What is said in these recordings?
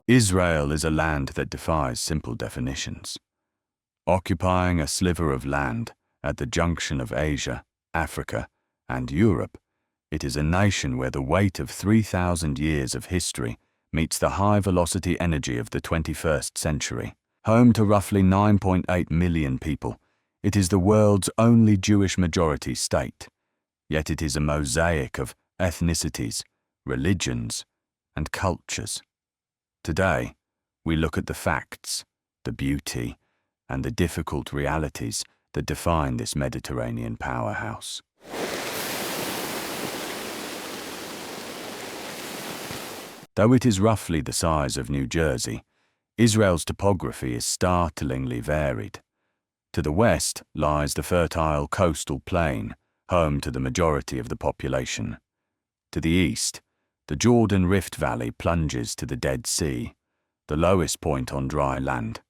Israel is a land that defies simple definitions. Occupying a sliver of land at the junction of Asia, Africa, and Europe, it is a nation where the weight of 3,000 years of history meets the high-velocity energy of the 21st century. Home to roughly 9.8 million people, it is the world's only Jewish majority state, yet it is a mosaic of ethnicities, religions, and cultures. Today, we look at the facts, the beauty, and the difficult realities that define this Mediterranean powerhouse. Though it is roughly the size of New Jersey, Israel's topography is startlingly varied. To the west lies the fertile coastal plain, home to the majority of the population. To the east, the Jordan Rift Valley plunges to the Dead Sea, the lowest point on dry land.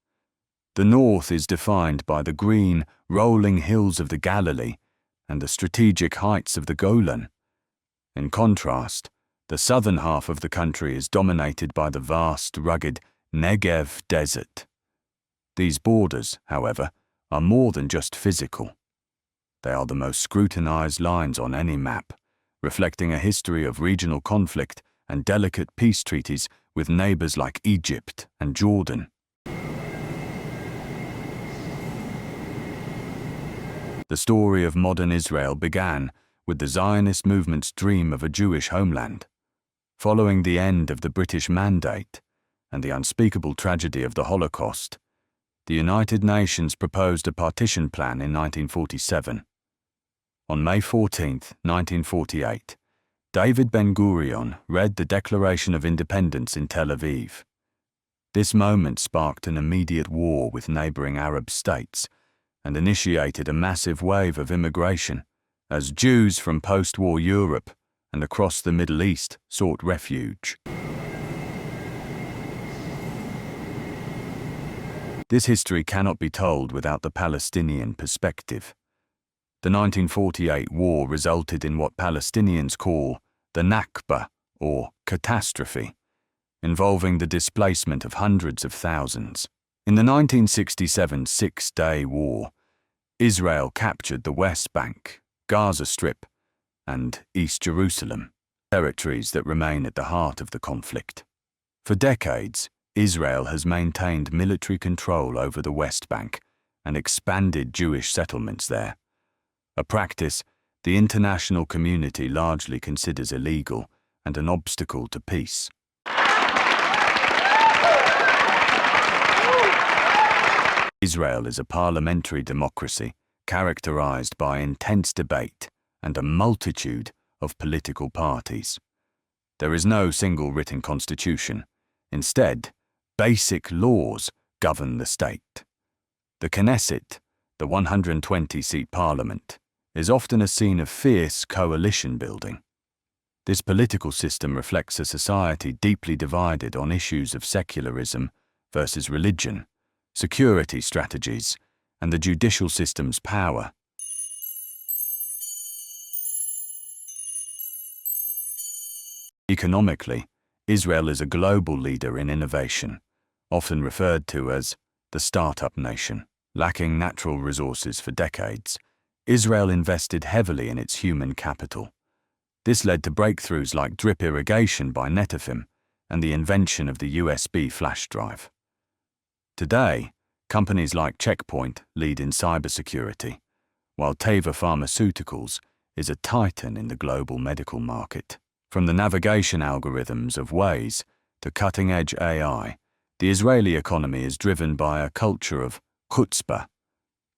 The north is defined by the green, rolling hills of the Galilee and the strategic heights of the Golan. In contrast, the southern half of the country is dominated by the vast, rugged Negev Desert. These borders, however, are more than just physical. They are the most scrutinized lines on any map, reflecting a history of regional conflict and delicate peace treaties with neighbors like Egypt and Jordan. The story of modern Israel began with the Zionist movement's dream of a Jewish homeland. Following the end of the British Mandate and the unspeakable tragedy of the Holocaust, the United Nations proposed a partition plan in 1947. On May 14, 1948, David Ben-Gurion read the Declaration of Independence in Tel Aviv. This moment sparked an immediate war with neighboring Arab states and initiated a massive wave of immigration as Jews from post-war Europe and across the Middle East sought refuge. This history cannot be told without the Palestinian perspective. The 1948 war resulted in what Palestinians call the Nakba, or catastrophe, involving the displacement of hundreds of thousands. In the 1967 Six-Day War, Israel captured the West Bank, Gaza Strip, and East Jerusalem, territories that remain at the heart of the conflict. For decades, Israel has maintained military control over the West Bank and expanded Jewish settlements there, a practice the international community largely considers illegal and an obstacle to peace. Israel is a parliamentary democracy characterized by intense debate and a multitude of political parties. There is no single written constitution. Instead, basic laws govern the state. The Knesset, the 120-seat parliament, is often a scene of fierce coalition building. This political system reflects a society deeply divided on issues of secularism versus religion, security strategies, and the judicial system's power. Economically, Israel is a global leader in innovation, often referred to as the startup nation. Lacking natural resources for decades, Israel invested heavily in its human capital. This led to breakthroughs like drip irrigation by Netafim and the invention of the USB flash drive. Today, companies like Checkpoint lead in cybersecurity, while Teva Pharmaceuticals is a titan in the global medical market. From the navigation algorithms of Waze to cutting-edge AI, the Israeli economy is driven by a culture of chutzpah,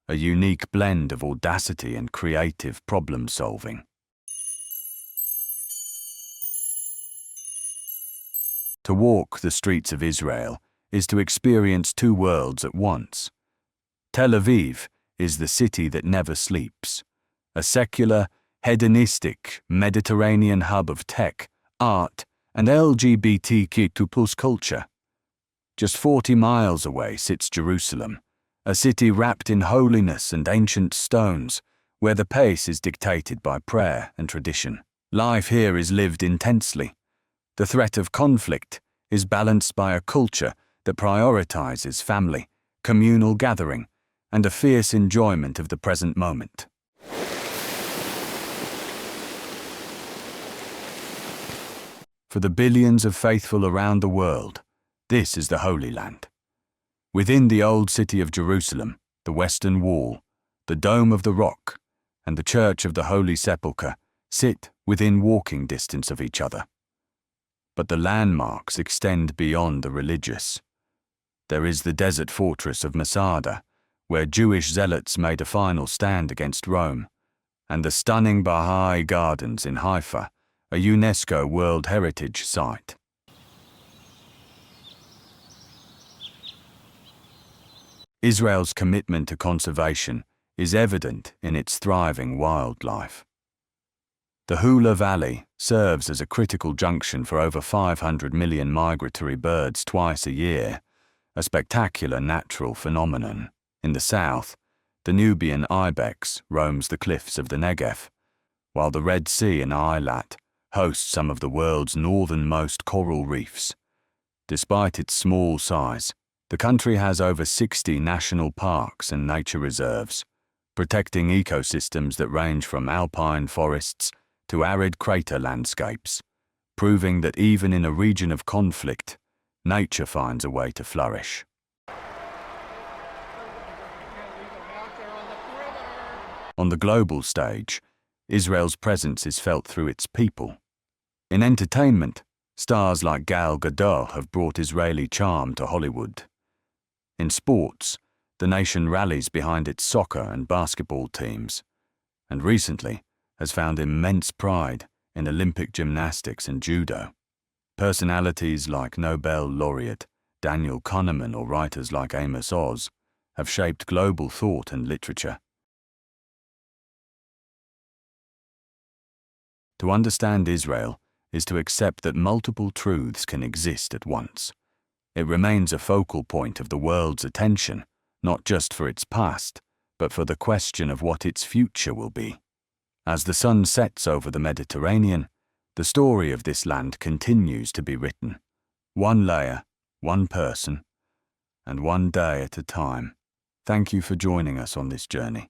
a unique blend of audacity and creative problem-solving. To walk the streets of Israel is to experience two worlds at once. Tel Aviv is the city that never sleeps, a secular, hedonistic, Mediterranean hub of tech, art, and LGBTQ+ culture. Just 40 miles away sits Jerusalem, a city wrapped in holiness and ancient stones, where the pace is dictated by prayer and tradition. Life here is lived intensely. The threat of conflict is balanced by a culture that prioritizes family, communal gathering, and a fierce enjoyment of the present moment. For the billions of faithful around the world, this is the Holy Land. Within the old city of Jerusalem, the Western Wall, the Dome of the Rock, and the Church of the Holy Sepulchre sit within walking distance of each other. But the landmarks extend beyond the religious. There is the desert fortress of Masada, where Jewish zealots made a final stand against Rome, and the stunning Baha'i Gardens in Haifa, a UNESCO World Heritage Site. Israel's commitment to conservation is evident in its thriving wildlife. The Hula Valley serves as a critical junction for over 500 million migratory birds twice a year, a spectacular natural phenomenon. In the south, the Nubian ibex roams the cliffs of the Negev, while the Red Sea in Eilat hosts some of the world's northernmost coral reefs. Despite its small size, the country has over 60 national parks and nature reserves, protecting ecosystems that range from alpine forests to arid crater landscapes, proving that even in a region of conflict, nature finds a way to flourish. On the global stage, Israel's presence is felt through its people. In entertainment, stars like Gal Gadot have brought Israeli charm to Hollywood. In sports, the nation rallies behind its soccer and basketball teams, and recently has found immense pride in Olympic gymnastics and judo. Personalities like Nobel laureate Daniel Kahneman or writers like Amos Oz have shaped global thought and literature. To understand Israel is to accept that multiple truths can exist at once. It remains a focal point of the world's attention, not just for its past, but for the question of what its future will be. As the sun sets over the Mediterranean, the story of this land continues to be written, one layer, one person, and one day at a time. Thank you for joining us on this journey.